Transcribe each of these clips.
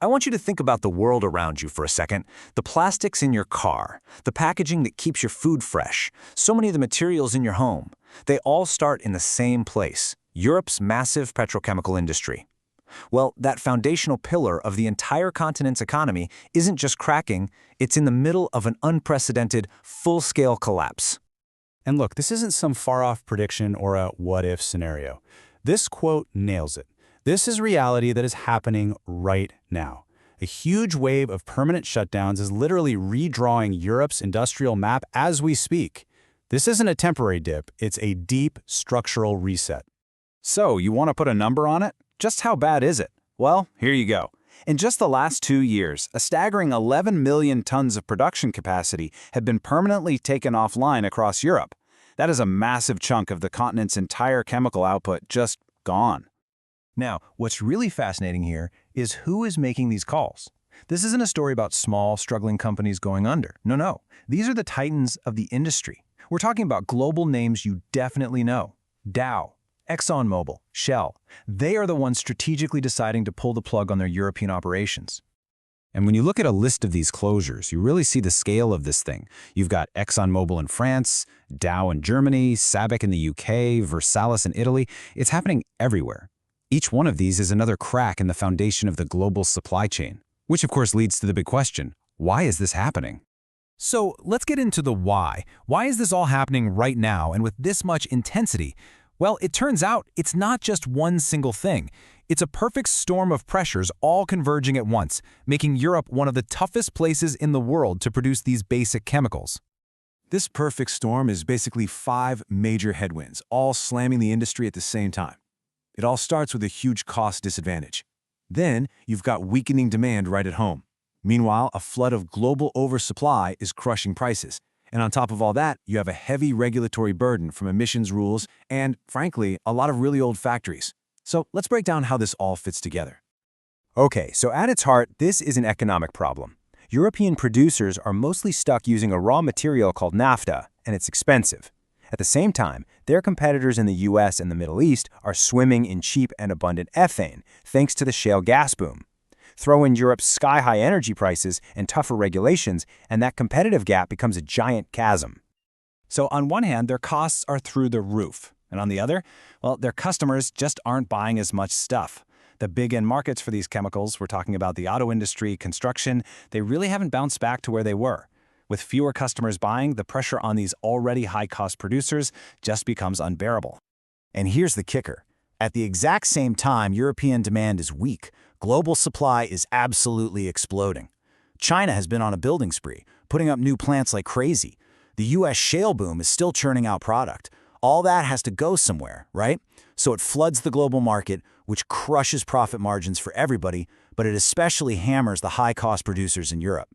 I want you to think about the world around you for a second. The plastics in your car, the packaging that keeps your food fresh, so many of the materials in your home. They all start in the same place, Europe's massive petrochemical industry. Well, that foundational pillar of the entire continent's economy isn't just cracking, it's in the middle of an unprecedented, full-scale collapse. And look, this isn't some far-off prediction or a what-if scenario. This quote nails it. This is reality that is happening right now. A huge wave of permanent shutdowns is literally redrawing Europe's industrial map as we speak. This isn't a temporary dip, it's a deep structural reset. So, you want to put a number on it? Just how bad is it? Well, here you go. In just the last 2 years, a staggering 11 million tons of production capacity have been permanently taken offline across Europe. That is a massive chunk of the continent's entire chemical output just gone. Now, what's really fascinating here is who is making these calls. This isn't a story about small, struggling companies going under. No. These are the titans of the industry. We're talking about global names you definitely know. Dow, ExxonMobil, Shell. They are the ones strategically deciding to pull the plug on their European operations. And when you look at a list of these closures, you really see the scale of this thing. You've got ExxonMobil in France, Dow in Germany, SABIC in the UK, Versalis in Italy. It's happening everywhere. Each one of these is another crack in the foundation of the global supply chain, which of course leads to the big question, why is this happening? So let's get into the why. Why is this all happening right now and with this much intensity? Well, it turns out it's not just one single thing. It's a perfect storm of pressures all converging at once, making Europe one of the toughest places in the world to produce these basic chemicals. This perfect storm is basically 5 major headwinds, all slamming the industry at the same time. It all starts with a huge cost disadvantage. Then, you've got weakening demand right at home. Meanwhile, a flood of global oversupply is crushing prices. And on top of all that, you have a heavy regulatory burden from emissions rules and, frankly, a lot of really old factories. So let's break down how this all fits together. Okay, so at its heart, this is an economic problem. European producers are mostly stuck using a raw material called naphtha, and it's expensive. At the same time, their competitors in the US and the Middle East are swimming in cheap and abundant ethane, thanks to the shale gas boom. Throw in Europe's sky-high energy prices and tougher regulations, and that competitive gap becomes a giant chasm. So on one hand, their costs are through the roof. And on the other, well, their customers just aren't buying as much stuff. The big end markets for these chemicals, we're talking about the auto industry, construction, they really haven't bounced back to where they were. With fewer customers buying, the pressure on these already high-cost producers just becomes unbearable. And here's the kicker. At the exact same time European demand is weak, global supply is absolutely exploding. China has been on a building spree, putting up new plants like crazy. The US shale boom is still churning out product. All that has to go somewhere, right? So it floods the global market, which crushes profit margins for everybody, but it especially hammers the high-cost producers in Europe.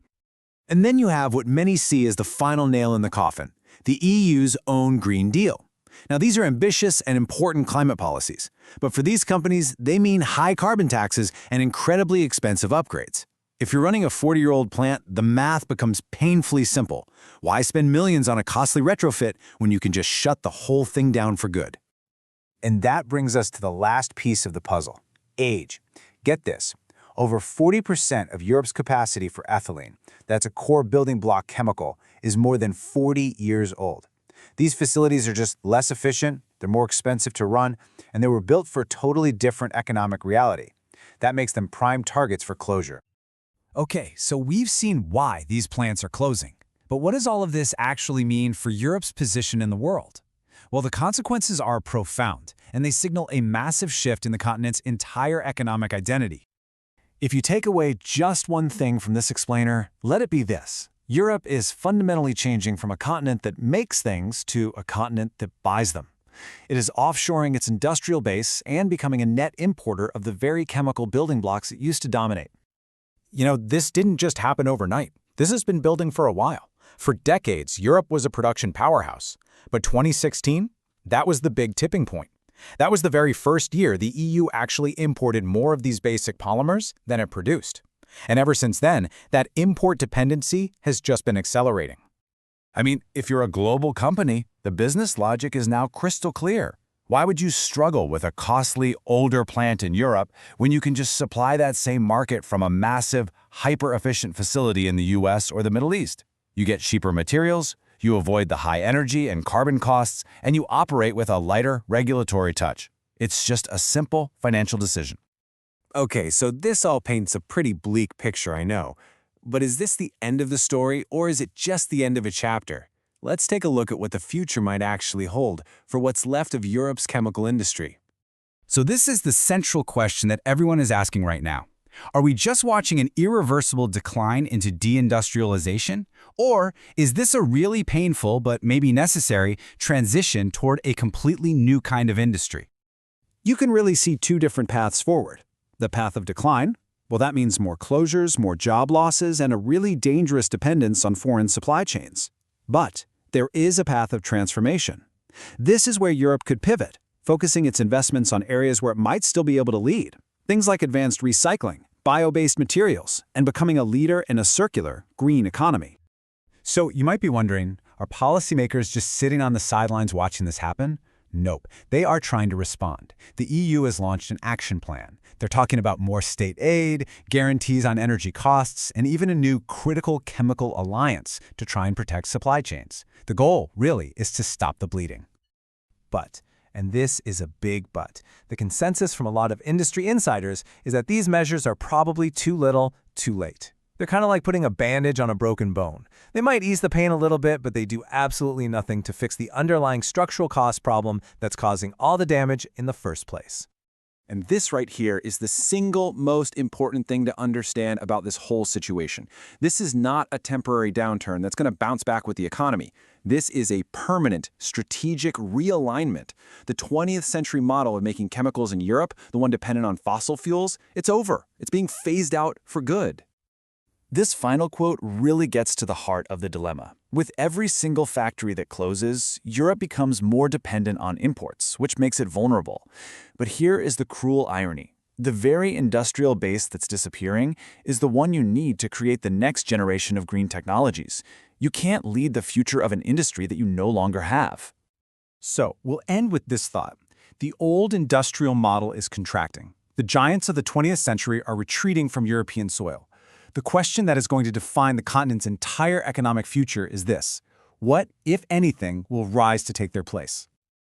And then you have what many see as the final nail in the coffin, the EU's own Green Deal. Now, these are ambitious and important climate policies, but for these companies, they mean high carbon taxes and incredibly expensive upgrades. If you're running a 40-year-old plant, the math becomes painfully simple. Why spend millions on a costly retrofit when you can just shut the whole thing down for good? And that brings us to the last piece of the puzzle, age. Get this. Over 40% of Europe's capacity for ethylene, that's a core building block chemical, is more than 40 years old. These facilities are just less efficient, they're more expensive to run, and they were built for a totally different economic reality. That makes them prime targets for closure. Okay, so we've seen why these plants are closing. But what does all of this actually mean for Europe's position in the world? Well, the consequences are profound, and they signal a massive shift in the continent's entire economic identity. If you take away just one thing from this explainer, let it be this. Europe is fundamentally changing from a continent that makes things to a continent that buys them. It is offshoring its industrial base and becoming a net importer of the very chemical building blocks it used to dominate. You know, this didn't just happen overnight. This has been building for a while. For decades, Europe was a production powerhouse. But 2016, that was the big tipping point. That was the very first year the EU actually imported more of these basic polymers than it produced. And ever since then, that import dependency has just been accelerating. I mean, if you're a global company, the business logic is now crystal clear. Why would you struggle with a costly, older plant in Europe when you can just supply that same market from a massive, hyper-efficient facility in the US or the Middle East? You get cheaper materials, you avoid the high energy and carbon costs, and you operate with a lighter regulatory touch. It's just a simple financial decision. Okay, so this all paints a pretty bleak picture, I know. But is this the end of the story, or is it just the end of a chapter? Let's take a look at what the future might actually hold for what's left of Europe's chemical industry. So this is the central question that everyone is asking right now. Are we just watching an irreversible decline into deindustrialization? Or is this a really painful, but maybe necessary, transition toward a completely new kind of industry? You can really see two different paths forward. The path of decline, well, that means more closures, more job losses, and a really dangerous dependence on foreign supply chains. But there is a path of transformation. This is where Europe could pivot, focusing its investments on areas where it might still be able to lead. Things like advanced recycling, bio-based materials, and becoming a leader in a circular, green economy. So you might be wondering, are policymakers just sitting on the sidelines watching this happen? Nope, they are trying to respond. The EU has launched an action plan. They're talking about more state aid, guarantees on energy costs, and even a new critical chemical alliance to try and protect supply chains. The goal, really, is to stop the bleeding. But, and this is a big but, the consensus from a lot of industry insiders is that these measures are probably too little, too late. They're kind of like putting a bandage on a broken bone. They might ease the pain a little bit, but they do absolutely nothing to fix the underlying structural cost problem that's causing all the damage in the first place. And this right here is the single most important thing to understand about this whole situation. This is not a temporary downturn that's going to bounce back with the economy. This is a permanent, strategic realignment. The 20th century model of making chemicals in Europe, the one dependent on fossil fuels, it's over. It's being phased out for good. This final quote really gets to the heart of the dilemma. With every single factory that closes, Europe becomes more dependent on imports, which makes it vulnerable. But here is the cruel irony. The very industrial base that's disappearing is the one you need to create the next generation of green technologies. You can't lead the future of an industry that you no longer have. So, we'll end with this thought. The old industrial model is contracting. The giants of the 20th century are retreating from European soil. The question that is going to define the continent's entire economic future is this: what, if anything, will rise to take their place?